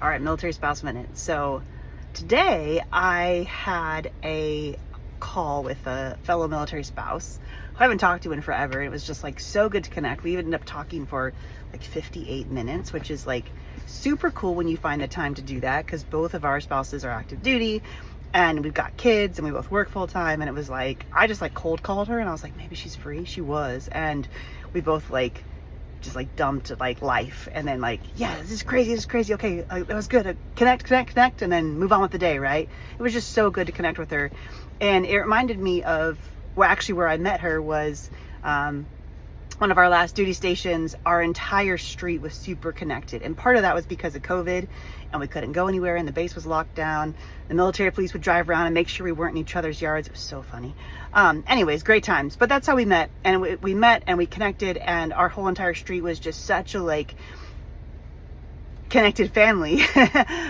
All right, military spouse minute. So today I had a call with a fellow military spouse who I haven't talked to in forever. It was just like so good to connect. We ended up talking for like 58 minutes, which is like super cool when you find the time to do that, because both of our spouses are active duty and we've got kids and we both work full time. And it was like, I just like cold called her and I was like, maybe she's free. She was. And we both like just like dumped like life, and then like, yeah, this is crazy, okay, that was good, connect, and then move on with the day, right? It was just so good to connect with her. And it reminded me of, well, actually where I met her was one of our last duty stations. Our entire street was super connected, and part of that was because of COVID and we couldn't go anywhere and the base was locked down. The military police would drive around and make sure we weren't in each other's yards. It was so funny. Anyways, great times. But that's how we met, and we met and we connected, and our whole entire street was just such a like connected family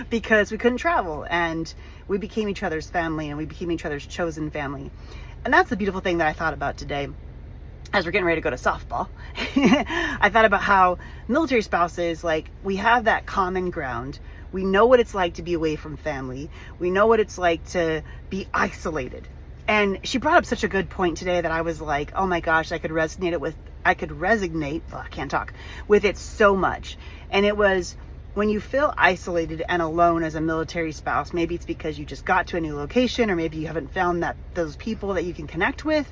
because we couldn't travel, and we became each other's family and we became each other's chosen family. And that's the beautiful thing that I thought about today as we're getting ready to go to softball. I thought about how military spouses, like, we have that common ground. We know what it's like to be away from family. We know what it's like to be isolated. And she brought up such a good point today that I was like, oh my gosh, I could resonate, well, I can't talk, with it so much. And it was, when you feel isolated and alone as a military spouse, maybe it's because you just got to a new location, or maybe you haven't found those people that you can connect with,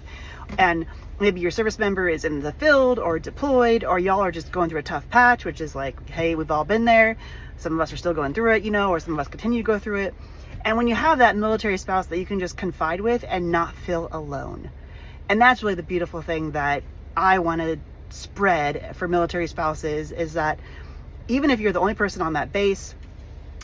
and maybe your service member is in the field or deployed, or y'all are just going through a tough patch, which is like, hey, we've all been there. Some of us are still going through it, or some of us continue to go through it. And when you have that military spouse that you can just confide with and not feel alone. And that's really the beautiful thing that I want to spread for military spouses, is that even if you're the only person on that base,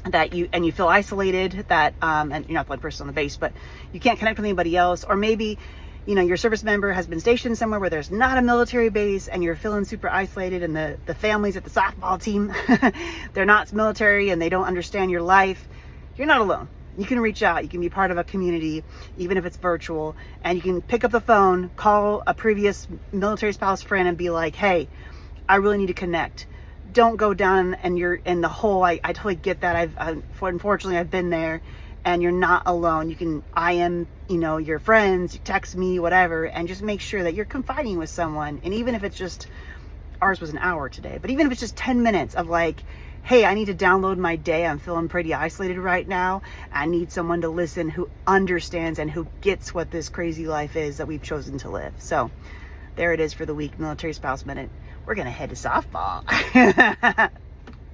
that you feel isolated, that and you're not the only person on the base, but you can't connect with anybody else, or maybe your service member has been stationed somewhere where there's not a military base and you're feeling super isolated, and the families at the softball team, they're not military and they don't understand your life. You're not alone. You can reach out. You can be part of a community, even if it's virtual, and you can pick up the phone, call a previous military spouse friend and be like, hey, I really need to connect. Don't go down and you're in the hole. I totally get that. Unfortunately, I've been there, and you're not alone. You can IM, your friends, text me, whatever, and just make sure that you're confiding with someone. And even if it's just, ours was an hour today, but even if it's just 10 minutes of like, hey, I need to download my day. I'm feeling pretty isolated right now. I need someone to listen who understands and who gets what this crazy life is that we've chosen to live. So there it is for the week, Military Spouse Minute. We're going to head to softball.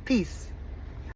Peace.